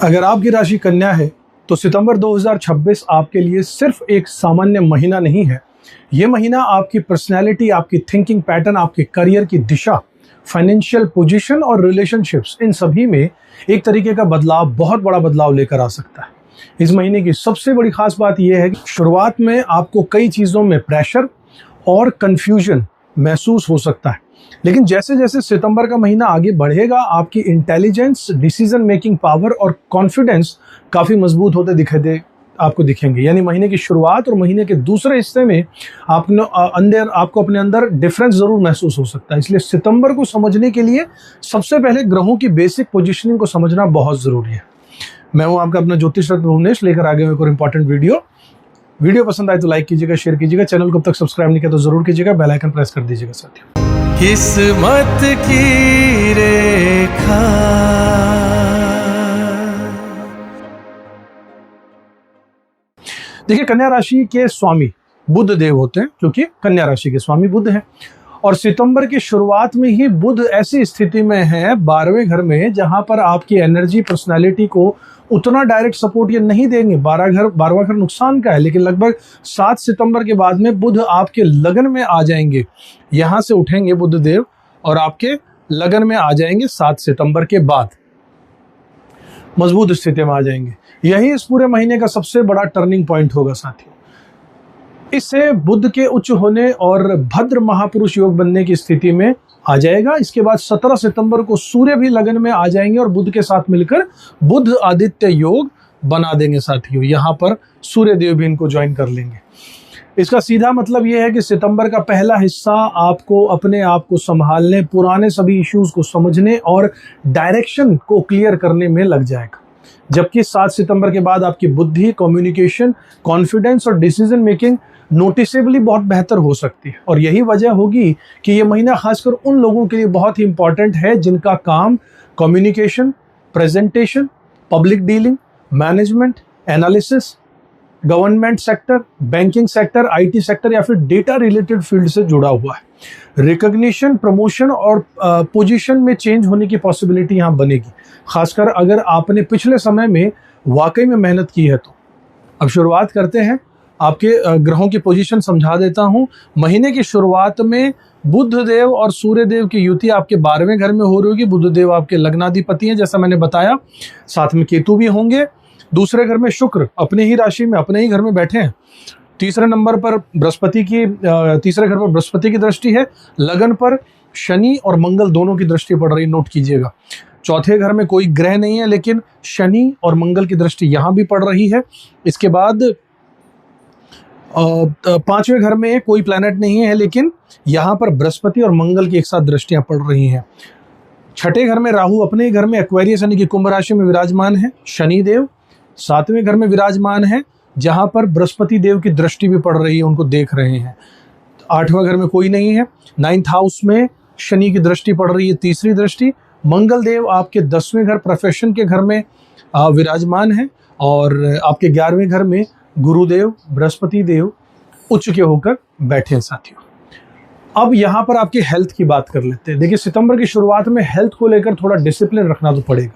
अगर आपकी राशि कन्या है तो सितंबर 2026 आपके लिए सिर्फ एक सामान्य महीना नहीं है। ये महीना आपकी पर्सनैलिटी, आपकी थिंकिंग पैटर्न, आपके करियर की दिशा, फाइनेंशियल पोजीशन और रिलेशनशिप्स, इन सभी में एक तरीके का बदलाव, बहुत बड़ा बदलाव लेकर आ सकता है। इस महीने की सबसे बड़ी खास बात यह है कि शुरुआत में आपको कई चीज़ों में प्रेशर और कंफ्यूजन महसूस हो सकता है, लेकिन जैसे जैसे सितंबर का महीना आगे बढ़ेगा आपकी इंटेलिजेंस, डिसीजन मेकिंग पावर और कॉन्फिडेंस काफ़ी मजबूत होते आपको दिखेंगे। यानी महीने की शुरुआत और महीने के दूसरे हिस्से में आपको अपने अंदर डिफरेंस ज़रूर महसूस हो सकता है। इसलिए सितंबर को समझने के लिए सबसे पहले ग्रहों की बेसिक पोजिशनिंग को समझना बहुत ज़रूरी है। मैं हूँ आपका अपना ज्योतिष रत्न भुवनेश, लेकर आ गया एक और इम्पॉर्टेंट वीडियो पसंद आए तो लाइक कीजिएगा, शेयर कीजिएगा, चैनल को अब तक सब्सक्राइब नहीं किया तो जरूर कीजिएगा, बेल आइकन प्रेस कर दीजिएगा साथियों। किस्मत की रेखा। देखिए, कन्या राशि के स्वामी बुध देव होते हैं, क्योंकि कन्या राशि के स्वामी बुध हैं। और सितंबर की शुरुआत में ही बुध ऐसी स्थिति में है 12वें घर में, जहां पर आपकी एनर्जी, पर्सनालिटी को उतना डायरेक्ट सपोर्ट ये नहीं देंगे। 12वां घर नुकसान का है, लेकिन लगभग 7 सितंबर के बाद में बुध आपके लगन में आ जाएंगे। यहां से उठेंगे बुध देव और आपके लगन में आ जाएंगे 7 सितंबर के बाद, मजबूत स्थिति में आ जाएंगे। यही इस पूरे महीने का सबसे बड़ा टर्निंग पॉइंट होगा साथियों। इससे बुध के उच्च होने और भद्र महापुरुष योग बनने की स्थिति में आ जाएगा। इसके बाद 17 सितंबर को सूर्य भी लगन में आ जाएंगे और बुध के साथ मिलकर बुध आदित्य योग बना देंगे साथियों। यहाँ पर सूर्य देव भी इनको ज्वाइन कर लेंगे। इसका सीधा मतलब यह है कि सितंबर का पहला हिस्सा आपको अपने आप को संभालने, पुराने सभी इश्यूज को समझने और डायरेक्शन को क्लियर करने में लग जाएगा। जबकि 7 सितंबर के बाद आपकी बुद्धि, कम्युनिकेशन, कॉन्फिडेंस और डिसीजन मेकिंग नोटिसेबली बहुत बेहतर हो सकती है। और यही वजह होगी कि ये महीना खासकर उन लोगों के लिए बहुत ही इंपॉर्टेंट है जिनका काम communication, presentation, public dealing, management, analysis, government sector, banking sector, IT sector या फिर डेटा रिलेटेड फील्ड से जुड़ा हुआ है। रिकॉग्निशन, प्रमोशन और पोजीशन में चेंज होने की पॉसिबिलिटी यहाँ बनेगी, खासकर अगर आपने पिछले समय में वाकई में मेहनत की है तो। अब शुरुआत करते हैं, आपके ग्रहों की पोजीशन समझा देता हूं। महीने की शुरुआत में बुध देव और सूर्य देव की युति आपके 12वें घर में हो रही होगी। बुध देव आपके लग्नाधिपति हैं, जैसा मैंने बताया, साथ में केतु भी होंगे। दूसरे घर में शुक्र अपने ही राशि में, अपने ही घर में बैठे हैं। तीसरे घर पर बृहस्पति की दृष्टि है। लगन पर शनि और मंगल दोनों की दृष्टि पड़ रही, नोट कीजिएगा। चौथे घर में कोई ग्रह नहीं है, लेकिन शनि और मंगल की दृष्टि यहां भी पड़ रही है। इसके बाद 5वें घर में कोई प्लैनेट नहीं है, लेकिन यहाँ पर बृहस्पति और मंगल की एक साथ दृष्टियां पड़ रही हैं। छठे घर में राहु अपने ही घर में एक्वेरियस यानी कि कुंभ राशि में विराजमान है। शनि देव 7वें घर में विराजमान है, जहां पर बृहस्पति देव की दृष्टि भी पड़ रही है, उनको देख रहे हैं। 8वां घर में कोई नहीं है। 9th हाउस में शनि की दृष्टि पड़ रही है, तीसरी दृष्टि। मंगल देव आपके 10वें घर, प्रोफेशन के घर में विराजमान है। और आपके 11वें घर में गुरुदेव, बृहस्पति देव उच्च के होकर बैठे हैं साथियों। अब यहाँ पर आपकी हेल्थ की बात कर लेते हैं। देखिए, सितंबर की शुरुआत में हेल्थ को लेकर थोड़ा डिसिप्लिन रखना तो पड़ेगा।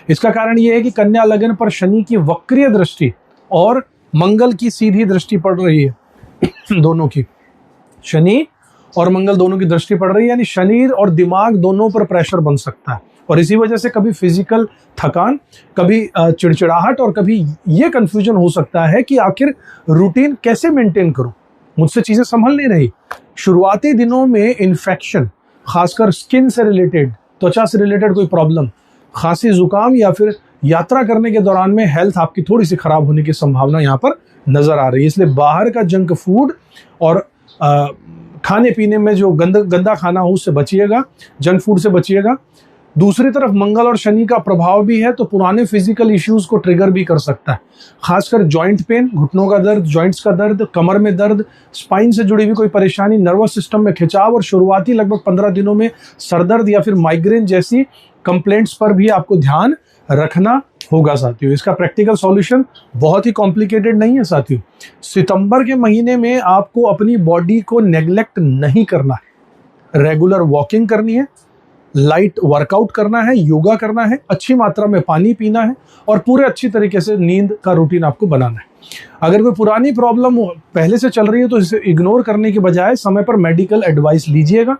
इसका कारण ये है कि कन्या लगन पर शनि की वक्रीय दृष्टि और मंगल की सीधी दृष्टि पड़ रही है। दोनों की, शनि और मंगल दोनों की दृष्टि पड़ रही है, यानी शरीर और दिमाग दोनों पर प्रेशर बन सकता है। और इसी वजह से कभी फिजिकल थकान, कभी चिड़चिड़ाहट और कभी ये कंफ्यूजन हो सकता है कि आखिर रूटीन कैसे मेंटेन करूं, मुझसे चीजें संभल नहीं रही। शुरुआती दिनों में इन्फेक्शन, खासकर स्किन से रिलेटेड, त्वचा से रिलेटेड कोई प्रॉब्लम, खांसी, जुकाम या फिर यात्रा करने के दौरान में हेल्थ आपकी थोड़ी सी खराब होने की संभावना यहाँ पर नजर आ रही है। इसलिए बाहर का जंक फूड और खाने पीने में जो गंदा खाना हो उससे बचिएगा, जंक फूड से बचिएगा। दूसरी तरफ मंगल और शनि का प्रभाव भी है, तो पुराने फिजिकल इश्यूज को ट्रिगर भी कर सकता है। खासकर जॉइंट पेन, घुटनों का दर्द, जॉइंट्स का दर्द, कमर में दर्द, स्पाइन से जुड़ी हुई कोई परेशानी, नर्वस सिस्टम में खिंचाव और शुरुआती लगभग 15 दिनों में सरदर्द या फिर माइग्रेन जैसी कंप्लेंट्स पर भी आपको ध्यान रखना होगा साथियों। इसका प्रैक्टिकल सॉल्यूशन बहुत ही कॉम्प्लिकेटेड नहीं है साथियों। सितंबर के महीने में आपको अपनी बॉडी को नेग्लेक्ट नहीं करना है। रेगुलर वॉकिंग करनी है, लाइट वर्कआउट करना है, योगा करना है, अच्छी मात्रा में पानी पीना है और पूरे अच्छी तरीके से नींद का रूटीन आपको बनाना है। अगर कोई पुरानी प्रॉब्लम पहले से चल रही है तो इसे इग्नोर करने के बजाय समय पर मेडिकल एडवाइस लीजिएगा।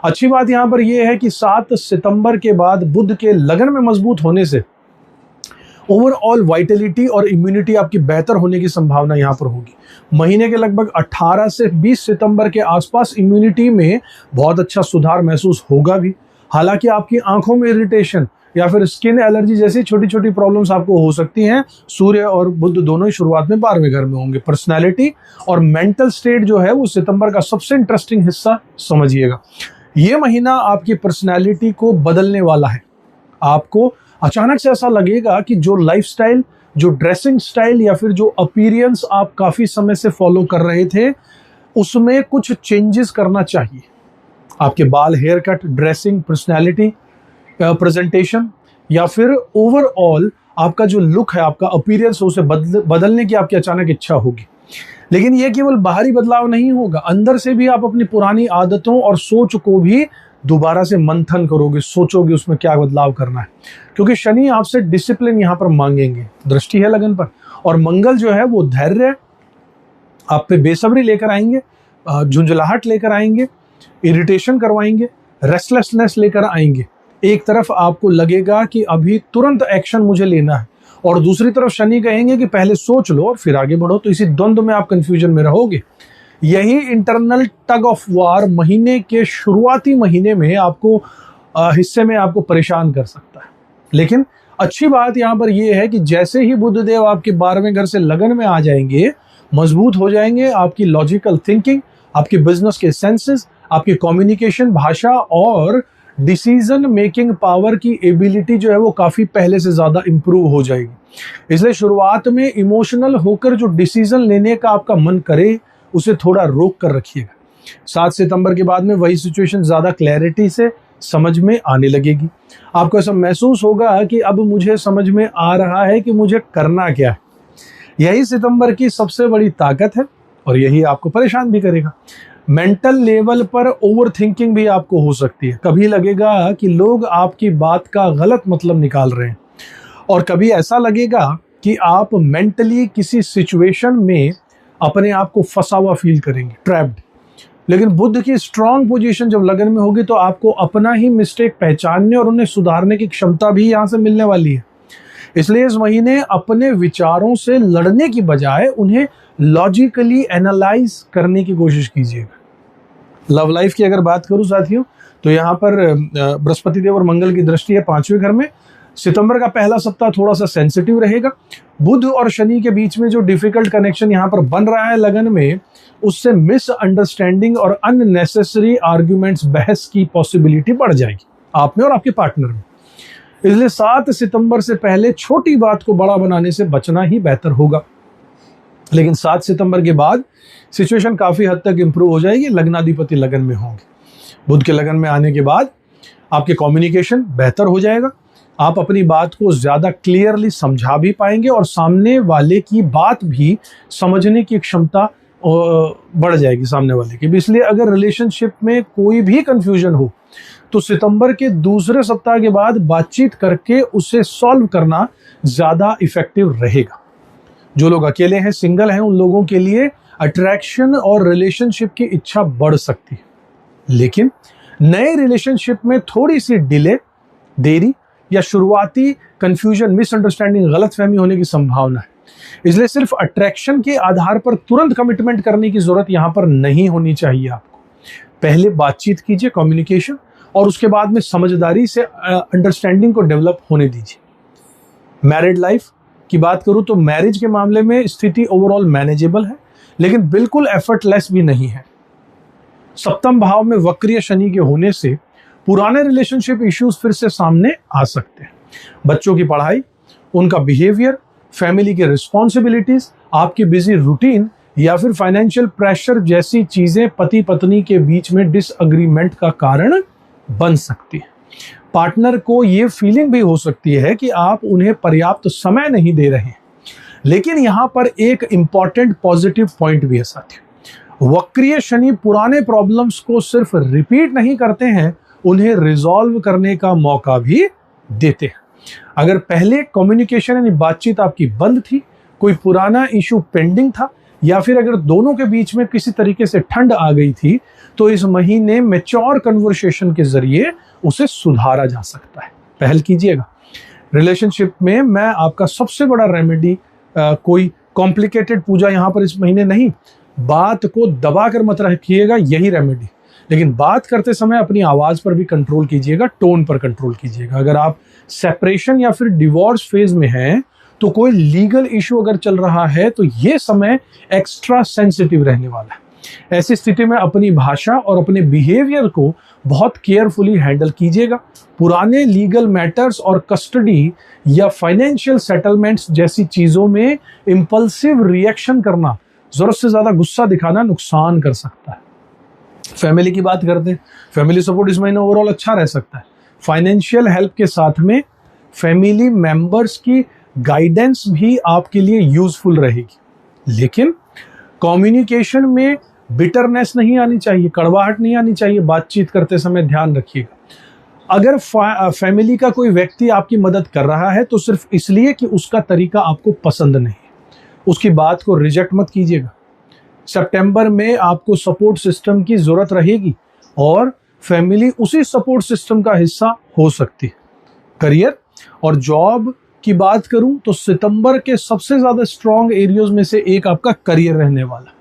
अच्छी बात यहाँ पर यह है कि 7 सितंबर के बाद बुध के लगन में मजबूत होने से ओवरऑल वाइटलिटी और इम्यूनिटी आपकी बेहतर होने की संभावना यहाँ पर होगी। महीने के लगभग 18 से 20 सितंबर के आसपास इम्यूनिटी में बहुत अच्छा सुधार महसूस होगा भी। हालांकि आपकी आंखों में इरिटेशन या फिर स्किन एलर्जी जैसी छोटी छोटी प्रॉब्लम्स आपको हो सकती हैं। सूर्य और बुध दोनों ही शुरुआत में 12वें घर में होंगे। पर्सनैलिटी और मेंटल स्टेट जो है वो सितंबर का सबसे इंटरेस्टिंग हिस्सा समझिएगा। ये महीना आपकी पर्सनैलिटी को बदलने वाला है। आपको अचानक से ऐसा लगेगा कि जो लाइफस्टाइल, जो ड्रेसिंग स्टाइल या फिर जो अपीयरेंस आप काफी समय से फॉलो कर रहे थे उसमें कुछ चेंजेस करना चाहिए। आपके बाल, hair cut, dressing, personality, presentation या फिर ओवरऑल आपका जो लुक है, आपका अपीयरेंस, उसे बदलने की आपकी अचानक इच्छा होगी। लेकिन यह केवल बाहरी बदलाव नहीं होगा, अंदर से भी आप अपनी पुरानी आदतों और सोच को भी दोबारा से मंथन करोगे, सोचोगे उसमें क्या बदलाव करना है। क्योंकि शनि आपसे डिसिप्लिन यहाँ पर मांगेंगे, दृष्टि है लगन पर, और मंगल जो है वो धैर्य आप पे बेसब्री लेकर आएंगे, झुंझलाहट लेकर आएंगे, इरिटेशन करवाएंगे, रेस्टलेसनेस लेकर आएंगे। एक तरफ आपको लगेगा कि अभी तुरंत एक्शन मुझे लेना है और दूसरी तरफ शनि कहेंगे कि पहले सोच लो और फिर आगे बढ़ो। तो इसी द्वंद्व में आप कंफ्यूजन में रहोगे। यही इंटरनल टग ऑफ वार महीने के शुरुआती महीने में आपको हिस्से में आपको परेशान कर सकता है। लेकिन अच्छी बात यहाँ पर यह है कि जैसे ही बुधदेव आपके 12वें घर से लगन में आ जाएंगे, मजबूत हो जाएंगे आपकी लॉजिकल थिंकिंग, आपकी बिजनेस के सेंसेस, आपकी कम्युनिकेशन, भाषा और डिसीजन मेकिंग पावर की एबिलिटी जो है वो काफी पहले से ज्यादा इंप्रूव हो जाएगी। इसलिए शुरुआत में इमोशनल होकर जो डिसीजन लेने का आपका मन करे उसे थोड़ा रोक कर रखिएगा। 7 सितंबर के बाद में वही सिचुएशन ज्यादा क्लैरिटी से समझ में आने लगेगी। आपको ऐसा महसूस होगा कि अब मुझे समझ में आ रहा है कि मुझे करना क्या है। यही सितंबर की सबसे बड़ी ताकत है और यही आपको परेशान भी करेगा। मेंटल लेवल पर ओवर थिंकिंग भी आपको हो सकती है। कभी लगेगा कि लोग आपकी बात का गलत मतलब निकाल रहे हैं और कभी ऐसा लगेगा कि आप मेंटली किसी सिचुएशन में अपने आप को फंसा हुआ फील करेंगे, ट्रैप्ड। लेकिन बुध की स्ट्रांग पोजीशन जब लगन में होगी तो आपको अपना ही मिस्टेक पहचानने और उन्हें सुधारने की क्षमता भी यहाँ से मिलने वाली है। इसलिए इस महीने अपने विचारों से लड़ने की बजाय उन्हें लॉजिकली एनालाइज करने की कोशिश कीजिएगा। लव लाइफ की अगर बात करूं साथियों तो यहाँ पर बृहस्पति देव और मंगल की दृष्टि है 5वें घर में। सितंबर का पहला सप्ताह थोड़ा सा सेंसिटिव रहेगा। बुध और शनि के बीच में जो डिफिकल्ट कनेक्शन यहाँ पर बन रहा है लगन में, उससे मिसअंडरस्टैंडिंग और अननेसेसरी आर्ग्यूमेंट्स, बहस की पॉसिबिलिटी बढ़ जाएगी आप में और आपके पार्टनर में। इसलिए 7 सितंबर से पहले छोटी बात को बड़ा बनाने से बचना ही बेहतर होगा। लेकिन 7 सितंबर के बाद सिचुएशन काफी हद तक इंप्रूव हो जाएगी। लग्नाधिपति लगन में होंगे। बुध के लगन में आने के बाद आपके कम्युनिकेशन बेहतर हो जाएगा। आप अपनी बात को ज्यादा क्लियरली समझा भी पाएंगे और सामने वाले की बात भी समझने की क्षमता बढ़ जाएगी सामने वाले की भी। इसलिए अगर रिलेशनशिप में कोई भी कंफ्यूजन हो तो सितंबर के दूसरे सप्ताह के बाद बातचीत करके उसे सॉल्व करना ज्यादा इफेक्टिव रहेगा। जो लोग अकेले हैं, सिंगल हैं, उन लोगों के लिए अट्रैक्शन और रिलेशनशिप की इच्छा बढ़ सकती है। लेकिन नए रिलेशनशिप में थोड़ी सी डिले, देरी या शुरुआती कंफ्यूजन, मिसअंडरस्टैंडिंग, गलतफहमी होने की संभावना है। इसलिए सिर्फ अट्रैक्शन के आधार पर तुरंत कमिटमेंट करने की जरूरत यहां पर नहीं होनी चाहिए। आपको पहले बातचीत कीजिए, कम्युनिकेशन, और उसके बाद में समझदारी से अंडरस्टैंडिंग को डेवलप होने दीजिए। मैरिड लाइफ की बात करूं तो मैरिज के मामले में स्थिति ओवरऑल मैनेजेबल है, लेकिन बिल्कुल एफर्टलेस भी नहीं है। सप्तम भाव में वक्रीय शनि के होने से पुराने रिलेशनशिप इश्यूज फिर से सामने आ सकते हैं। बच्चों की पढ़ाई, उनका बिहेवियर, फैमिली की रिस्पॉन्सिबिलिटीज, आपकी बिजी रूटीन या फिर फाइनेंशियल प्रेशर जैसी चीजें पति पत्नी के बीच में डिसएग्रीमेंट का कारण बन सकती है। पार्टनर को ये फीलिंग भी हो सकती है कि आप उन्हें पर्याप्त समय नहीं दे रहे हैं। लेकिन यहां पर एक इंपॉर्टेंट पॉजिटिव पॉइंट भी है साथियों। वक्रीय शनि पुराने प्रॉब्लम्स को सिर्फ रिपीट नहीं करते हैं, उन्हें रिजॉल्व करने का मौका भी देते हैं। अगर पहले कम्युनिकेशन यानी बातचीत आपकी बंद थी, कोई पुराना इशू पेंडिंग था, या फिर अगर दोनों के बीच में किसी तरीके से ठंड आ गई थी, तो इस महीने मैच्योर कन्वर्सेशन के जरिए उसे सुधारा जा सकता है। पहल कीजिएगा। रिलेशनशिप में मैं आपका सबसे बड़ा रेमेडी, कोई कॉम्प्लिकेटेड पूजा यहाँ पर इस महीने नहीं, बात को दबा कर मत रखिएगा, यही रेमेडी। लेकिन बात करते समय अपनी आवाज पर भी कंट्रोल कीजिएगा, टोन पर कंट्रोल कीजिएगा। अगर आप सेपरेशन या फिर डिवोर्स फेज में हैं, तो कोई लीगल इशू अगर चल रहा है, तो ये समय एक्स्ट्रा सेंसिटिव रहने वाला है। ऐसी स्थिति में अपनी भाषा और अपने बिहेवियर को बहुत केयरफुली हैंडल कीजिएगा। पुराने लीगल मैटर्स और कस्टडी या फाइनेंशियल सेटलमेंट्स जैसी चीजों में इंपल्सिव रिएक्शन करना, जरूरत से ज्यादा गुस्सा दिखाना नुकसान कर सकता है। फैमिली की बात करते हैं। फैमिली सपोर्ट इस महीने ओवरऑल अच्छा रह सकता है। फाइनेंशियल हेल्प के साथ में फैमिली मेंबर्स की गाइडेंस भी आपके लिए यूजफुल रहेगी। लेकिन कम्युनिकेशन में बिटरनेस नहीं आनी चाहिए, कड़वाहट नहीं आनी चाहिए। बातचीत करते समय ध्यान रखिएगा। अगर फैमिली का कोई व्यक्ति आपकी मदद कर रहा है, तो सिर्फ इसलिए कि उसका तरीका आपको पसंद नहीं है, उसकी बात को रिजेक्ट मत कीजिएगा। सितंबर में आपको सपोर्ट सिस्टम की जरूरत रहेगी और फैमिली उसी सपोर्ट सिस्टम का हिस्सा हो सकती है। करियर और जॉब की बात करूं तो सितंबर के सबसे ज्यादा स्ट्रॉन्ग एरियाज में से एक आपका करियर रहने वाला।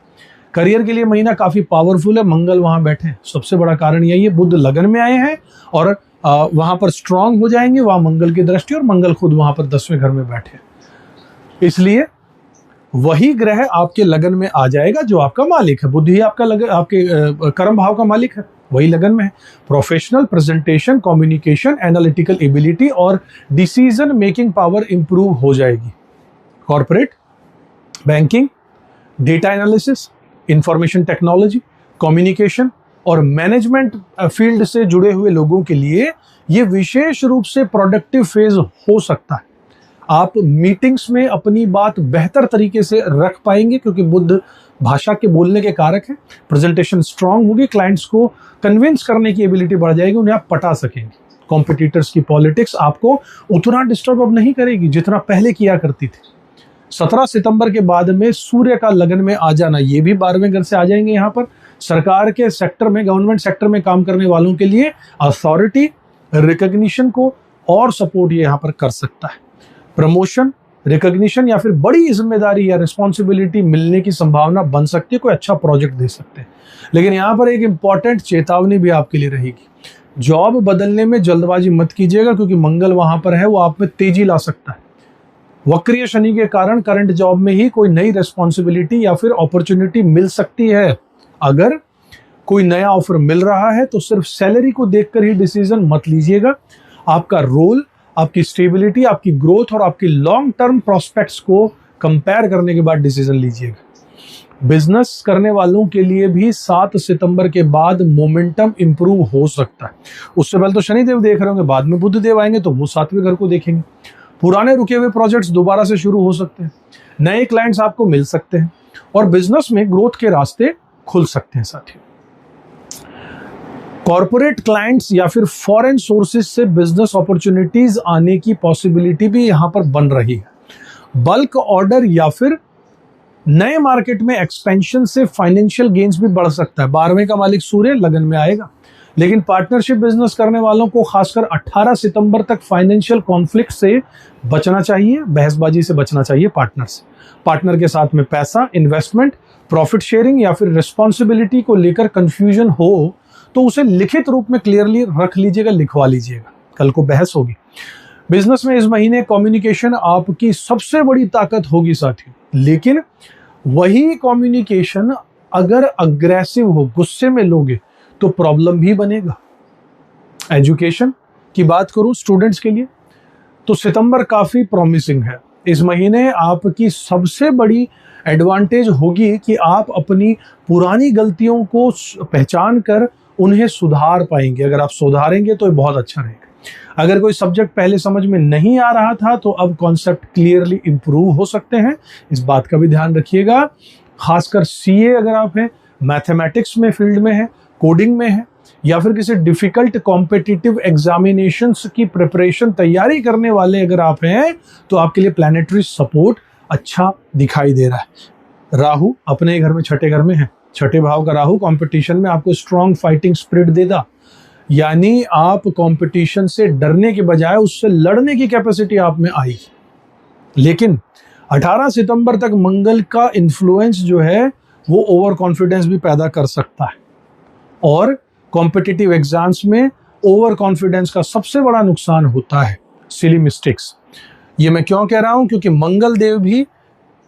करियर के लिए महीना काफी पावरफुल है। मंगल वहां बैठे हैं, सबसे बड़ा कारण यही है, बुध लगन में आए हैं और वहां पर स्ट्रांग हो जाएंगे। वहां मंगल की दृष्टि और मंगल खुद वहां पर 10वें घर में बैठे, इसलिए वही ग्रह आपके लगन में आ जाएगा जो आपका मालिक है। बुध ही आपका आपके कर्म भाव का मालिक है, वही लगन में है। Professional presentation, communication, analytical ability और डिसीजन मेकिंग पावर इंप्रूव हो जाएगी। Corporate, banking, data analysis, information technology, communication और मैनेजमेंट फील्ड से जुड़े हुए लोगों के लिए ये विशेष रूप से प्रोडक्टिव फेज हो सकता है। आप मीटिंग्स में अपनी बात बेहतर तरीके से रख पाएंगे क्योंकि बुध भाषा के बोलने के कारक है। प्रेजेंटेशन स्ट्रांग होगी, क्लाइंट्स को कन्विंस करने की एबिलिटी बढ़ जाएगी, उन्हें आप पटा सकेंगे। कॉम्पिटिटर्स की पॉलिटिक्स आपको उतना डिस्टर्ब अब नहीं करेगी जितना पहले किया करती थी। 17 सितंबर के बाद में सूर्य का लगन में आ जाना, ये भी 12वें घर से आ जाएंगे। यहाँ पर सरकार के सेक्टर में, गवर्नमेंट सेक्टर में काम करने वालों के लिए अथॉरिटी, रिकॉग्निशन को और सपोर्ट ये यहाँ पर कर सकता है। प्रमोशन, रिकॉग्निशन या फिर बड़ी जिम्मेदारी या रिस्पॉन्सिबिलिटी मिलने की संभावना बन सकती है। कोई अच्छा प्रोजेक्ट दे सकते हैं। लेकिन यहाँ पर एक इंपॉर्टेंट चेतावनी भी आपके लिए रहेगी। जॉब बदलने में जल्दबाजी मत कीजिएगा क्योंकि मंगल वहां पर है, वो आप में तेजी ला सकता है। वक्रीय शनि के कारण करंट जॉब में ही कोई नई रिस्पॉन्सिबिलिटी या फिर अपॉर्चुनिटी मिल सकती है। अगर कोई नया ऑफर मिल रहा है तो सिर्फ सैलरी को देखकर ही डिसीजन मत लीजिएगा। आपका रोल, आपकी स्टेबिलिटी, आपकी ग्रोथ और आपकी लॉन्ग टर्म प्रोस्पेक्ट्स को कंपेयर करने के बाद डिसीजन लीजिएगा। बिजनेस करने वालों के लिए भी 7 सितंबर के बाद मोमेंटम इंप्रूव हो सकता है। उससे पहले तो शनिदेव देख रहे होंगे, बाद में बुध देव आएंगे तो वो 7वें घर को देखेंगे। पुराने रुके हुए प्रोजेक्ट्स दोबारा से शुरू हो सकते हैं। नए क्लाइंट्स आपको मिल सकते हैं और बिजनेस में ग्रोथ के रास्ते खुल सकते हैं। साथियों, कॉर्पोरेट क्लाइंट्स या फिर फॉरेन सोर्सेज से बिजनेस अपॉर्चुनिटीज आने की पॉसिबिलिटी भी यहां पर बन रही है। बल्क ऑर्डर या फिर नए मार्केट में एक्सपेंशन से फाइनेंशियल गेन्स भी बढ़ सकता है। 12वें का मालिक सूर्य लगन में आएगा। लेकिन पार्टनरशिप बिजनेस करने वालों को खासकर 18 सितंबर तक फाइनेंशियल कॉन्फ्लिक्ट से बचना चाहिए, बहसबाजी से बचना चाहिए पार्टनर से। पार्टनर के साथ में पैसा, इन्वेस्टमेंट, प्रॉफिट शेयरिंग या फिर रिस्पॉन्सिबिलिटी को लेकर कंफ्यूजन हो तो उसे लिखित रूप में क्लियरली रख लीजिएगा, लिखवा लीजिएगा, कल को बहस होगी। बिजनेस में इस महीने कम्युनिकेशन आपकी सबसे बड़ी ताकत होगी साथियों, लेकिन वही कम्युनिकेशन अगर अग्रेसिव हो, गुस्से में लोगे तो प्रॉब्लम भी बनेगा। एजुकेशन की बात करूं स्टूडेंट्स के लिए तो सितंबर काफी प्रॉमिसिंग है। इस महीने आपकी सबसे बड़ी एडवांटेज होगी कि आप अपनी पुरानी गलतियों को पहचान कर उन्हें सुधार पाएंगे। अगर आप सुधारेंगे तो ये बहुत अच्छा रहेगा। अगर कोई सब्जेक्ट पहले समझ में नहीं आ रहा था तो अब कॉन्सेप्ट क्लियरली इंप्रूव हो सकते हैं, इस बात का भी ध्यान रखिएगा। खासकर सीए अगर आप हैं, मैथमेटिक्स में फील्ड में है, कोडिंग में है या फिर किसी डिफिकल्ट कॉम्पिटिटिव एग्जामिनेशंस की प्रिपरेशन तैयारी करने वाले अगर आप हैं तो आपके लिए प्लैनेटरी सपोर्ट अच्छा दिखाई दे रहा है। राहु अपने घर में, छठे घर में है, छठे भाव का राहु कंपटीशन में आपको स्ट्रॉन्ग फाइटिंग स्पिरिट देगा, यानी आप कंपटीशन से डरने के बजाय उससे लड़ने की कैपेसिटी आप में आएगी। लेकिन 18 सितंबर तक मंगल का इन्फ्लुएंस जो है वो ओवर कॉन्फिडेंस भी पैदा कर सकता है, और कॉम्पिटिटिव एग्जाम्स में ओवर कॉन्फिडेंस का सबसे बड़ा नुकसान होता है सिली मिस्टेक्स। ये मैं क्यों कह रहा हूं, क्योंकि मंगल देव भी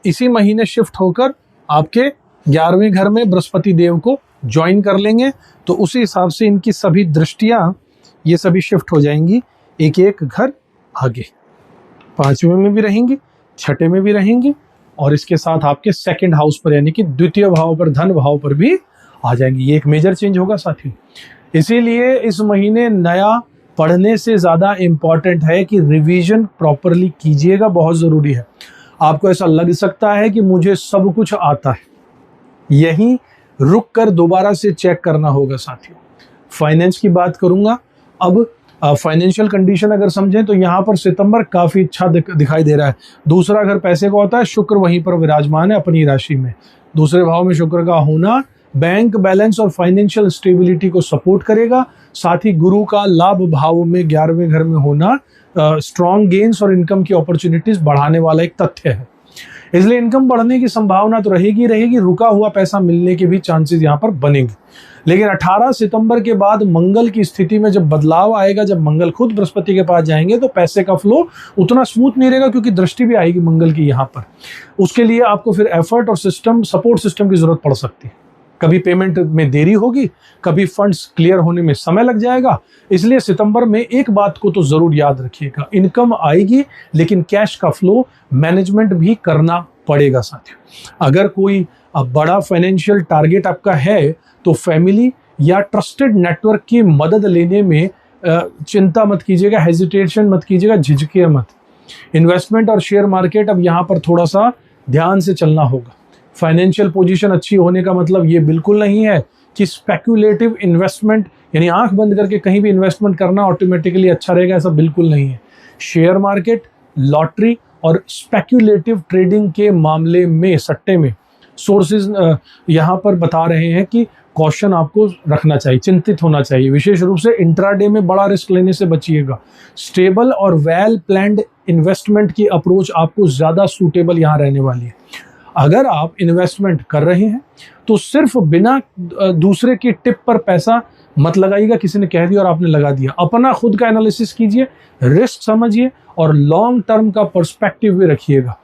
इसी महीने शिफ्ट होकर आपके 11वें घर में बृहस्पति देव को ज्वाइन कर लेंगे, तो उसी हिसाब से इनकी सभी दृष्टियां ये सभी शिफ्ट हो जाएंगी एक एक घर आगे, 5वें में भी रहेंगी, छठे में भी रहेंगी, और इसके साथ आपके सेकंड हाउस पर यानी कि द्वितीय भाव पर, धन भाव पर भी आ जाएंगी। ये एक मेजर चेंज होगा साथियों। इसीलिए इस महीने नया पढ़ने से ज़्यादा इम्पॉर्टेंट है कि रिवीजन प्रॉपरली कीजिएगा, बहुत ज़रूरी है। आपको ऐसा लग सकता है कि मुझे सब कुछ आता है, यहीं रुक कर दोबारा से चेक करना होगा साथियों। फाइनेंस की बात करूंगा अब। फाइनेंशियल कंडीशन अगर समझें तो यहाँ पर सितंबर काफ़ी अच्छा दिखाई दे रहा है। दूसरा घर पैसे का होता है, शुक्र वहीं पर विराजमान है अपनी राशि में। दूसरे भाव में शुक्र का होना बैंक बैलेंस और फाइनेंशियल स्टेबिलिटी को सपोर्ट करेगा। साथ ही गुरु का लाभ भाव में 11वें घर में होना स्ट्रॉन्ग गेन्स और इनकम की अपॉर्चुनिटीज बढ़ाने वाला एक तथ्य है। इसलिए इनकम बढ़ने की संभावना तो रहेगी, रुका हुआ पैसा मिलने के भी चांसेस यहाँ पर बनेंगे। लेकिन 18 सितंबर के बाद मंगल की स्थिति में जब बदलाव आएगा, जब मंगल खुद बृहस्पति के पास जाएंगे, तो पैसे का फ्लो उतना स्मूथ नहीं रहेगा, क्योंकि दृष्टि भी आएगी मंगल की यहाँ पर। उसके लिए आपको फिर एफर्ट और सपोर्ट सिस्टम की जरूरत पड़ सकती है। कभी पेमेंट में देरी होगी, कभी फंड्स क्लियर होने में समय लग जाएगा। इसलिए सितंबर में एक बात को तो जरूर याद रखिएगा, इनकम आएगी लेकिन कैश का फ्लो मैनेजमेंट भी करना पड़ेगा साथियों। अगर कोई बड़ा फाइनेंशियल टारगेट आपका है तो फैमिली या ट्रस्टेड नेटवर्क की मदद लेने में चिंता मत कीजिएगा, हेजिटेशन मत कीजिएगा, झिझकिए मत। इन्वेस्टमेंट और शेयर मार्केट अब यहाँ पर थोड़ा सा ध्यान से चलना होगा। फाइनेंशियल पोजीशन अच्छी होने का मतलब ये बिल्कुल नहीं है कि स्पेक्युलेटिव इन्वेस्टमेंट यानी आंख बंद करके कहीं भी इन्वेस्टमेंट करना ऑटोमेटिकली अच्छा रहेगा, ऐसा बिल्कुल नहीं है। शेयर मार्केट, लॉटरी और स्पेक्युलेटिव ट्रेडिंग के मामले में, सट्टे में, सोर्सेज यहाँ पर बता रहे हैं कि कॉशन आपको रखना चाहिए, चिंतित होना चाहिए। विशेष रूप से इंट्राडे में बड़ा रिस्क लेने से बचिएगा। स्टेबल और वेल प्लान्ड इन्वेस्टमेंट की अप्रोच आपको ज़्यादा सूटेबल यहाँ रहने वाली है। अगर आप इन्वेस्टमेंट कर रहे हैं तो सिर्फ बिना दूसरे की टिप पर पैसा मत लगाइएगा, किसी ने कह दिया और आपने लगा दिया। अपना खुद का एनालिसिस कीजिए, रिस्क समझिए और लॉन्ग टर्म का पर्सपेक्टिव भी रखिएगा।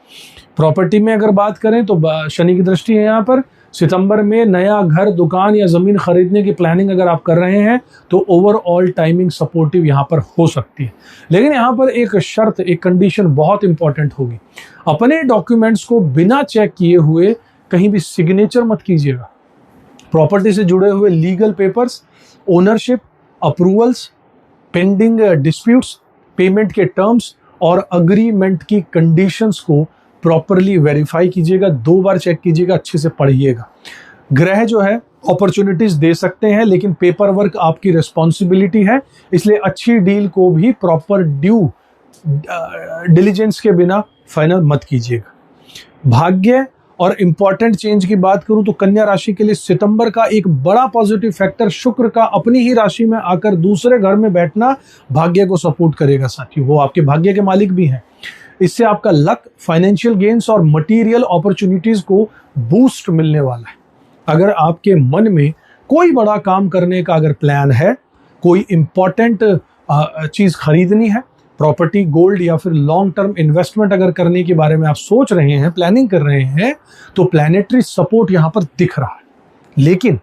प्रॉपर्टी में अगर बात करें तो शनि की दृष्टि है यहाँ पर। सितंबर में नया घर, दुकान या ज़मीन खरीदने की प्लानिंग अगर आप कर रहे हैं तो ओवरऑल टाइमिंग सपोर्टिव यहाँ पर हो सकती है। लेकिन यहाँ पर एक शर्त, एक कंडीशन बहुत इंपॉर्टेंट होगी। अपने डॉक्यूमेंट्स को बिना चेक किए हुए कहीं भी सिग्नेचर मत कीजिएगा। प्रॉपर्टी से जुड़े हुए legal papers, ownership, approvals, pending disputes, payment के टर्म्स और अग्रीमेंट की कंडीशंस को प्रॉपरली वेरीफाई कीजिएगा, 2 बार चेक कीजिएगा, अच्छे से पढ़िएगा। ग्रह जो है अपॉर्चुनिटीज दे सकते हैं, लेकिन पेपर वर्क आपकी रिस्पॉन्सिबिलिटी है, इसलिए अच्छी डील को भी प्रॉपर ड्यू डिलीजेंस के बिना फाइनल मत कीजिएगा। भाग्य और इम्पॉर्टेंट चेंज की बात करूं तो कन्या राशि के लिए सितंबर का एक बड़ा पॉजिटिव फैक्टर शुक्र का अपनी ही राशि में आकर दूसरे घर में बैठना भाग्य को सपोर्ट करेगा साथियों। वो आपके भाग्य के मालिक भी हैं। इससे आपका लक, फाइनेंशियल गेन्स और मटेरियल अपॉर्चुनिटीज को बूस्ट मिलने वाला है। अगर आपके मन में कोई बड़ा काम करने का अगर प्लान है, कोई इंपॉर्टेंट चीज खरीदनी है, प्रॉपर्टी, गोल्ड या फिर लॉन्ग टर्म इन्वेस्टमेंट अगर करने के बारे में आप सोच रहे हैं, प्लानिंग कर रहे हैं, तो प्लैनेटरी सपोर्ट यहाँ पर दिख रहा है। लेकिन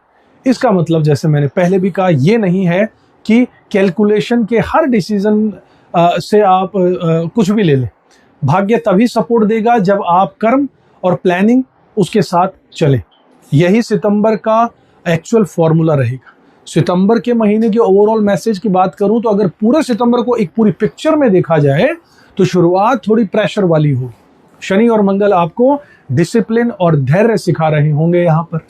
इसका मतलब, जैसे मैंने पहले भी कहा, ये नहीं है कि कैलकुलेशन के हर डिसीजन से आप कुछ भी ले लें। भाग्य तभी सपोर्ट देगा जब आप कर्म और प्लानिंग उसके साथ चलें। यही सितंबर का एक्चुअल फॉर्मूला रहेगा। सितंबर के महीने की ओवरऑल मैसेज की बात करूं तो अगर पूरे सितंबर को एक पूरी पिक्चर में देखा जाए तो शुरुआत थोड़ी प्रेशर वाली होगी। शनि और मंगल आपको डिसिप्लिन और धैर्य सिखा रहे होंगे। यहाँ पर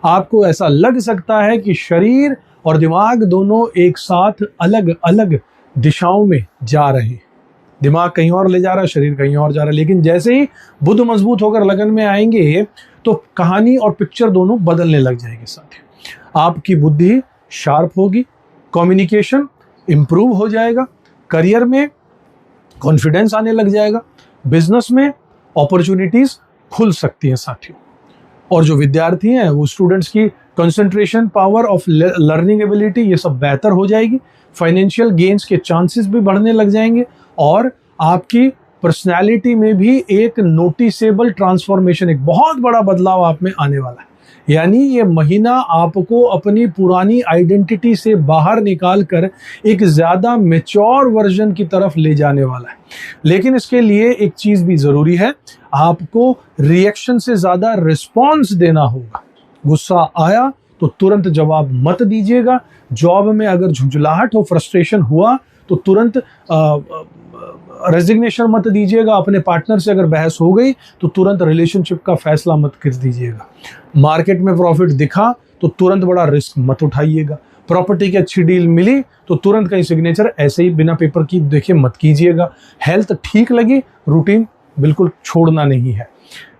आपको ऐसा लग सकता है कि शरीर और दिमाग दोनों एक साथ अलग अलग दिशाओं में जा रहे हैं। दिमाग कहीं और ले जा रहा है, शरीर कहीं और जा रहा है। लेकिन जैसे ही बुध मजबूत होकर लगन में आएंगे तो कहानी और पिक्चर दोनों बदलने लग जाएगी साथियों। आपकी बुद्धि शार्प होगी, कम्युनिकेशन इंप्रूव हो जाएगा, करियर में कॉन्फिडेंस आने लग जाएगा, बिजनेस में अपॉर्चुनिटीज खुल सकती हैं साथियों। और जो विद्यार्थी हैं वो स्टूडेंट्स की concentration power of learning ability ये सब बेहतर हो जाएगी, फाइनेंशियल गेन्स के चांसेस भी बढ़ने लग जाएंगे और आपकी पर्सनैलिटी में भी एक नोटिसेबल ट्रांसफॉर्मेशन, एक बहुत बड़ा बदलाव आप में आने वाला है। यानी ये महीना आपको अपनी पुरानी आइडेंटिटी से बाहर निकाल कर एक ज़्यादा मैच्योर वर्जन की तरफ ले जाने वाला है। लेकिन इसके लिए एक चीज़ भी ज़रूरी है, आपको रिएक्शन से ज़्यादा रिस्पॉन्स देना होगा। गुस्सा आया तो तुरंत जवाब मत दीजिएगा। जॉब में अगर झुंझलाहट हो, फ्रस्ट्रेशन हुआ तो तुरंत रेजिग्नेशन मत दीजिएगा। अपने पार्टनर से अगर बहस हो गई तो तुरंत रिलेशनशिप का फैसला मत कर दीजिएगा। मार्केट में प्रॉफिट दिखा तो तुरंत बड़ा रिस्क मत उठाइएगा। प्रॉपर्टी की अच्छी डील मिली तो तुरंत कहीं सिग्नेचर ऐसे ही बिना पेपर की देखे मत कीजिएगा। हेल्थ ठीक लगी, रूटीन बिल्कुल छोड़ना नहीं है।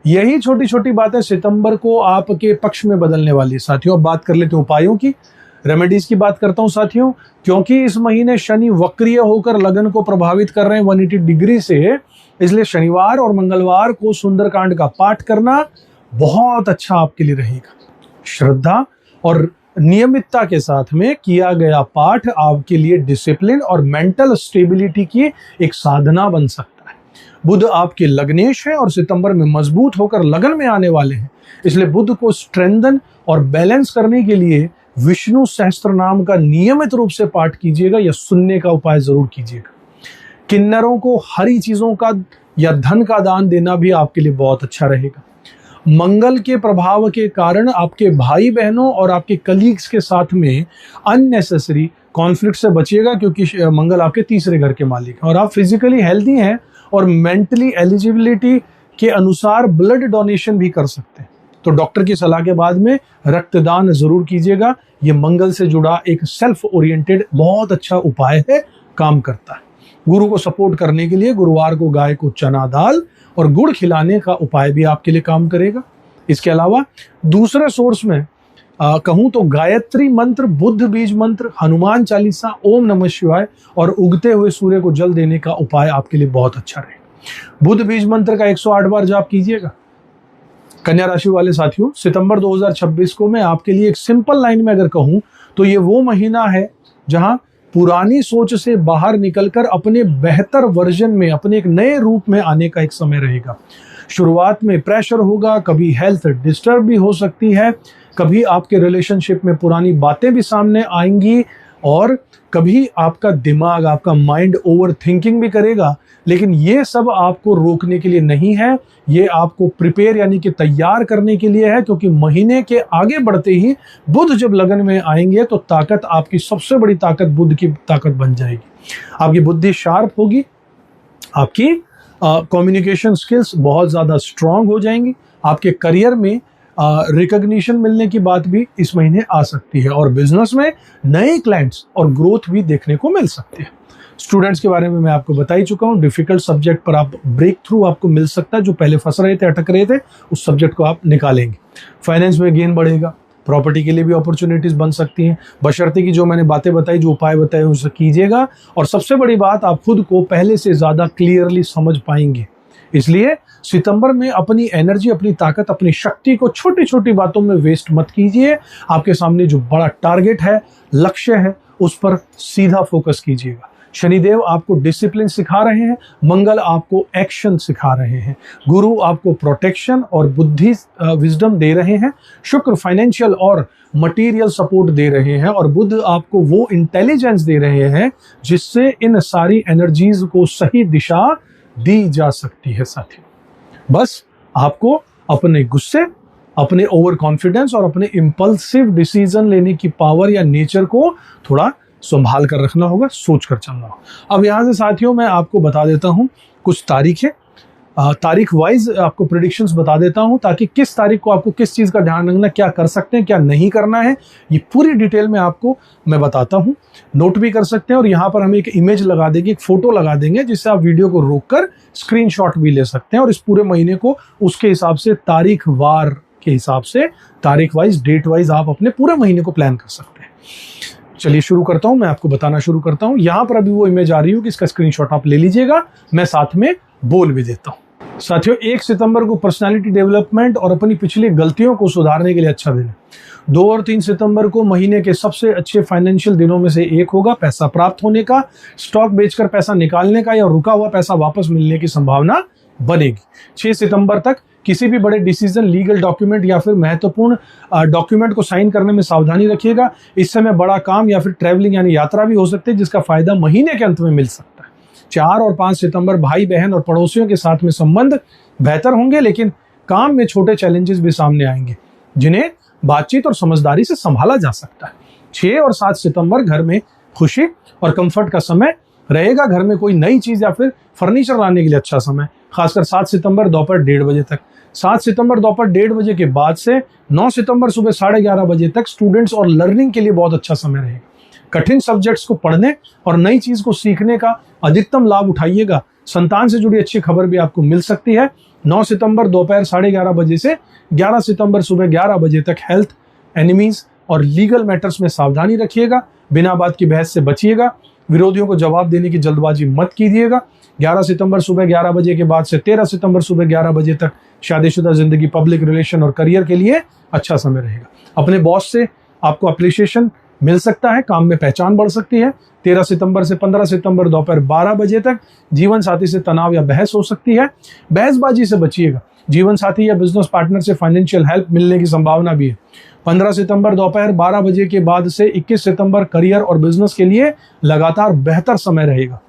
यही छोटी छोटी बातें सितंबर को आपके पक्ष में बदलने वाली है साथियों। अब बात कर लेते हैं उपायों की, रेमेडीज की बात करता हूं साथियों। क्योंकि इस महीने शनि वक्रीय होकर लगन को प्रभावित कर रहे हैं 180 डिग्री से, इसलिए शनिवार और मंगलवार को सुंदरकांड का पाठ करना बहुत अच्छा आपके लिए रहेगा। श्रद्धा और नियमितता के साथ में किया गया पाठ आपके लिए डिसिप्लिन और मेंटल स्टेबिलिटी की एक साधना बन सकता है। बुध आपके लग्नेश है और सितंबर में मजबूत होकर लगन में आने वाले हैं, इसलिए बुध को स्ट्रेंथन और बैलेंस करने के लिए विष्णु सहस्त्र नाम का नियमित रूप से पाठ कीजिएगा या सुनने का उपाय जरूर कीजिएगा। किन्नरों को हरी चीजों का या धन का दान देना भी आपके लिए बहुत अच्छा रहेगा। मंगल के प्रभाव के कारण आपके भाई बहनों और आपके कलीग्स के साथ में अननेसेसरी कॉन्फ्लिक्ट से बचिएगा, क्योंकि मंगल आपके तीसरे घर के मालिक हैं और आप फिजिकली हेल्दी हैं और मेंटली एलिजिबिलिटी के अनुसार ब्लड डोनेशन भी कर सकते हैं। तो डॉक्टर की सलाह के बाद में रक्तदान जरूर कीजिएगा। ये मंगल से जुड़ा एक सेल्फ ओरिएंटेड बहुत अच्छा उपाय है, काम करता है। गुरु को सपोर्ट करने के लिए गुरुवार को गाय को चना दाल और गुड़ खिलाने का उपाय भी आपके लिए काम करेगा। इसके अलावा दूसरे सोर्स में कहूं तो गायत्री मंत्र, बुद्ध बीज मंत्र, हनुमान चालीसा, ओम नमः शिवाय और उगते हुए सूर्य को जल देने का उपाय आपके लिए बहुत अच्छा रहेगा। बुद्ध बीज मंत्र का 108 बार जाप कीजिएगा। कन्या राशि वाले साथियों, सितंबर 2026 को मैं आपके लिए एक सिंपल लाइन में अगर कहूं तो ये वो महीना है जहां पुरानी सोच से बाहर निकलकर अपने बेहतर वर्जन में, अपने एक नए रूप में आने का एक समय रहेगा। शुरुआत में प्रेशर होगा, कभी हेल्थ डिस्टर्ब भी हो सकती है, कभी आपके रिलेशनशिप में पुरानी बातें भी सामने आएंगी और कभी आपका दिमाग, आपका माइंड ओवर थिंकिंग भी करेगा। लेकिन ये सब आपको रोकने के लिए नहीं है, ये आपको प्रिपेयर यानी कि तैयार करने के लिए है। क्योंकि महीने के आगे बढ़ते ही बुध जब लगन में आएंगे तो ताकत, आपकी सबसे बड़ी ताकत बुध की ताकत बन जाएगी। आपकी बुद्धि शार्प होगी, आपकी कम्युनिकेशन स्किल्स बहुत ज़्यादा स्ट्रांग हो जाएंगी, आपके करियर में रिकॉग्निशन मिलने की बात भी इस महीने आ सकती है और बिजनेस में नए क्लाइंट्स और ग्रोथ भी देखने को मिल सकती है। स्टूडेंट्स के बारे में मैं आपको बता ही चुका हूँ, डिफिकल्ट सब्जेक्ट पर आप ब्रेक थ्रू आपको मिल सकता है। जो पहले फंस रहे थे, अटक रहे थे, उस सब्जेक्ट को आप निकालेंगे। फाइनेंस में गेन बढ़ेगा, प्रॉपर्टी के लिए भी अपॉर्चुनिटीज बन सकती हैं, बशर्ते की जो मैंने बातें बताई, जो उपाय बताए उसे कीजिएगा। और सबसे बड़ी बात, आप खुद को पहले से ज़्यादा क्लियरली समझ पाएंगे। इसलिए सितंबर में अपनी एनर्जी, अपनी ताकत, अपनी शक्ति को छोटी छोटी बातों में वेस्ट मत कीजिए। आपके सामने जो बड़ा टारगेट है, लक्ष्य है, उस पर सीधा फोकस कीजिएगा। शनिदेव आपको डिसिप्लिन सिखा रहे हैं, मंगल आपको एक्शन सिखा रहे हैं, गुरु आपको प्रोटेक्शन और बुद्धि विजडम दे रहे हैं, शुक्र फाइनेंशियल और मटेरियल सपोर्ट दे रहे हैं और बुध आपको वो इंटेलिजेंस दे रहे हैं जिससे इन सारी एनर्जीज को सही दिशा दी जा सकती है। साथियों, बस आपको अपने गुस्से, अपने ओवर कॉन्फिडेंस और अपने इम्पल्सिव डिसीजन लेने की पावर या नेचर को थोड़ा संभाल कर रखना होगा, सोच कर चलना होगा। अब यहाँ से साथियों मैं आपको बता देता हूँ कुछ तारीखें। तारीख वाइज आपको प्रेडिक्शंस बता देता हूं, ताकि किस तारीख को आपको किस चीज़ का ध्यान रखना, क्या कर सकते हैं, क्या नहीं करना है, ये पूरी डिटेल में आपको मैं बताता हूं। नोट भी कर सकते हैं, और यहाँ पर हम एक इमेज लगा देंगे, एक फोटो लगा देंगे, जिससे आप वीडियो को रोककर स्क्रीनशॉट भी ले सकते हैं, और इस पूरे महीने को उसके हिसाब से तारीख वार के हिसाब से, तारीख वाइज, डेट वाइज आप अपने पूरे महीने को प्लान कर सकते हैं। चलिए शुरू करता हूं, मैं आपको बताना शुरू करता हूं। यहां पर अभी वो इमेज आ रही हो कि इसका स्क्रीनशॉट आप ले लीजिएगा, मैं साथ में बोल भी देता हूं। साथियों, 1 सितंबर को पर्सनालिटी डेवलपमेंट और अपनी पिछली गलतियों को सुधारने के लिए अच्छा दिन है। 2 और 3 सितंबर को महीने के सबसे अच्छे फाइनेंशियल दिनों में से एक होगा। पैसा प्राप्त होने का, स्टॉक बेचकर पैसा निकालने का, या रुका हुआ पैसा वापस मिलने की संभावना बनेगी। 6 सितंबर तक किसी भी बड़े डिसीजन, लीगल डॉक्यूमेंट या फिर महत्वपूर्ण डॉक्यूमेंट को साइन करने में सावधानी रखिएगा। इस समय बड़ा काम या फिर ट्रैवलिंग यानी यात्रा भी हो सकती है, जिसका फायदा महीने के अंत में मिल सकता है। 4 और 5 सितंबर भाई बहन और पड़ोसियों के साथ में संबंध बेहतर होंगे, लेकिन काम में छोटे चैलेंजेस भी सामने आएंगे, जिन्हें बातचीत और समझदारी से संभाला जा सकता है। 6 और 7 सितंबर घर में खुशी और कंफर्ट का समय रहेगा। घर में कोई नई चीज या फिर फर्नीचर लाने के लिए अच्छा समय, खासकर 7 सितंबर दोपहर 1:30 बजे तक। 7 सितंबर दोपहर 1:30 बजे के बाद से 9 सितंबर सुबह 11:30 बजे तक स्टूडेंट्स और लर्निंग के लिए बहुत अच्छा समय रहेगा। कठिन सब्जेक्ट्स को पढ़ने और नई चीज को सीखने का अधिकतम लाभ उठाइएगा। संतान से जुड़ी अच्छी खबर भी आपको मिल सकती है। 9 सितंबर दोपहर 11:30 बजे से 11 सितंबर सुबह 11 बजे तक हेल्थ, एनिमीज और लीगल मैटर्स में सावधानी रखिएगा। बिना बात की बहस से बचिएगा। विरोधियों को जवाब देने की जल्दबाजी मत कीजिएगा। 11 सितंबर सुबह 11 बजे के बाद से 13 सितंबर सुबह 11 बजे तक शादीशुदा जिंदगी, पब्लिक रिलेशन और करियर के लिए अच्छा समय रहेगा। अपने बॉस से आपको अप्रिशिएशन मिल सकता है, काम में पहचान बढ़ सकती है। 13 सितंबर से 15 सितंबर दोपहर 12 बजे तक जीवन साथी से तनाव या बहस हो सकती है। बहसबाजी से बचिएगा। जीवन साथी या बिजनेस पार्टनर से फाइनेंशियल हेल्प मिलने की संभावना भी है। 15 सितंबर दोपहर 12 बजे के बाद से 21 सितंबर करियर और बिजनेस के लिए लगातार बेहतर समय रहेगा।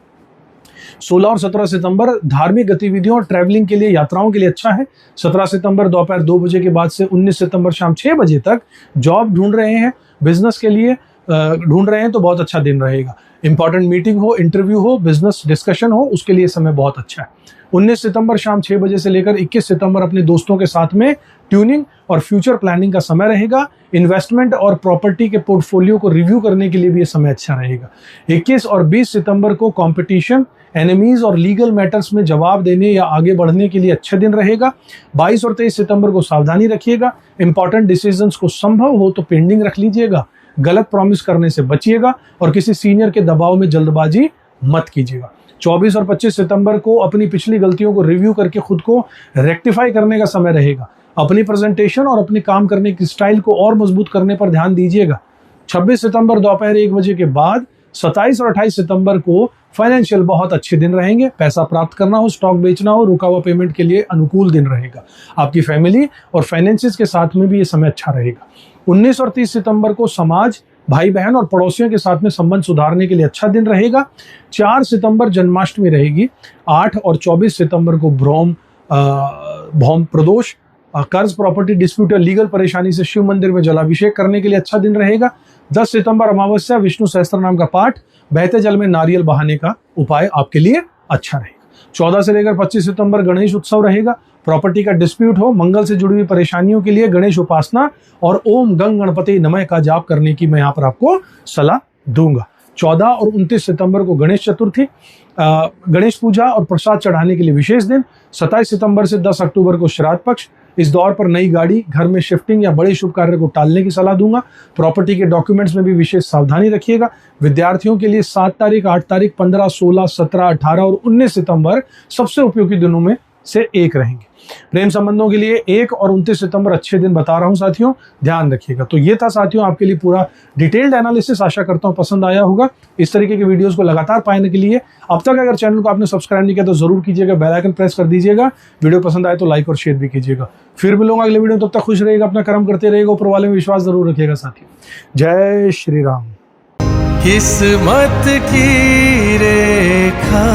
16 और 17 सितंबर धार्मिक गतिविधियों और ट्रैवलिंग के लिए, यात्राओं के लिए अच्छा है। 17 सितंबर दोपहर 2 बजे के बाद से 19 सितंबर शाम 6 बजे तक जॉब ढूंढ रहे हैं, बिजनेस के लिए ढूंढ रहे हैं तो बहुत अच्छा दिन रहेगा। इंपॉर्टेंट मीटिंग हो, इंटरव्यू हो, बिजनेस डिस्कशन हो, उसके लिए समय बहुत अच्छा है। 19 सितंबर शाम 6 बजे से लेकर 21 सितंबर अपने दोस्तों के साथ में ट्यूनिंग और फ्यूचर प्लानिंग का समय रहेगा। इन्वेस्टमेंट और प्रॉपर्टी के पोर्टफोलियो को रिव्यू करने के लिए भी ये समय अच्छा रहेगा। 21 और 20 सितंबर को कंपटीशन, एनिमीज और लीगल मैटर्स में जवाब देने या आगे बढ़ने के लिए अच्छा दिन रहेगा। 22 और 23 सितंबर को सावधानी रखिएगा। इंपॉर्टेंट डिसीजंस को संभव हो तो पेंडिंग रख लीजिएगा। गलत प्रॉमिस करने से बचिएगा और किसी सीनियर के दबाव में जल्दबाजी मत कीजिएगा। 24 और 25 सितंबर को अपनी पिछली गलतियों को रिव्यू करके खुद को रेक्टिफाई करने का समय रहेगा। अपनी प्रेजेंटेशन और अपने काम करने की स्टाइल को और मजबूत करने पर ध्यान दीजिएगा। 26 सितंबर दोपहर 1 बजे के बाद 27 और 28 सितंबर को फाइनेंशियल बहुत अच्छे दिन रहेंगे। पैसा प्राप्त करना हो, स्टॉक बेचना हो, रुका हुआ पेमेंट के लिए अनुकूल दिन रहेगा। आपकी फैमिली और फाइनेंसिस के साथ में भी ये समय अच्छा रहेगा। 19 और 30 सितंबर को समाज, भाई बहन और पड़ोसियों के साथ में संबंध सुधारने के लिए अच्छा दिन रहेगा। 4 सितंबर जन्माष्टमी रहेगी। 8 और 24 सितंबर को भौम प्रदोष, कर्ज, प्रॉपर्टी डिस्प्यूट या लीगल परेशानी से शिव मंदिर में जलाभिषेक करने के लिए अच्छा दिन रहेगा। 10 सितंबर अमावस्या, विष्णु सहस्त्र नाम का पाठ, बहते जल में नारियल बहाने का उपाय आपके लिए अच्छा रहेगा। 14 से लेकर 25 सितंबर गणेश उत्सव रहेगा। प्रॉपर्टी का डिस्प्यूट हो, मंगल से जुड़ी हुई परेशानियों के लिए गणेश उपासना और ओम गंग गणपति नमः का जाप करने की मैं यहाँ पर आपको सलाह दूंगा। 14 और 29 सितंबर को गणेश चतुर्थी, गणेश पूजा और प्रसाद चढ़ाने के लिए विशेष दिन। 27 सितंबर से 10 अक्टूबर को श्राद्ध पक्ष। इस दौर पर नई गाड़ी, घर में शिफ्टिंग या बड़े शुभ कार्य को टालने की सलाह दूंगा। प्रॉपर्टी के डॉक्यूमेंट्स में भी विशेष सावधानी रखिएगा। विद्यार्थियों के लिए 7 तारीख, 8 तारीख, 15, 16, 17, 18 और 19 सितंबर सबसे उपयोगी दिनों में से एक रहेंगे। प्रेम संबंधों के लिए 1 और 29 सितंबर अच्छे दिन बता रहा हूं साथियों, ध्यान रखिएगा। तो ये था साथियों आपके लिए पूरा डिटेल्ड एनालिसिस। आशा करता हूं पसंद आया होगा। इस तरीके के वीडियोस को लगातार पाने के लिए अब तक अगर चैनल को आपने सब्सक्राइब नहीं किया तो जरूर कीजिएगा, बेल आइकन प्रेस कर दीजिएगा। वीडियो पसंद आए तो लाइक और शेयर भी कीजिएगा। फिर मिलूंगा अगले वीडियो, तब तक खुश रहेगा, अपना कर्म करते रहेगा, ऊपर वाले में विश्वास जरूर रखिएगा साथियों। जय श्री राम। किस्मत की रेखा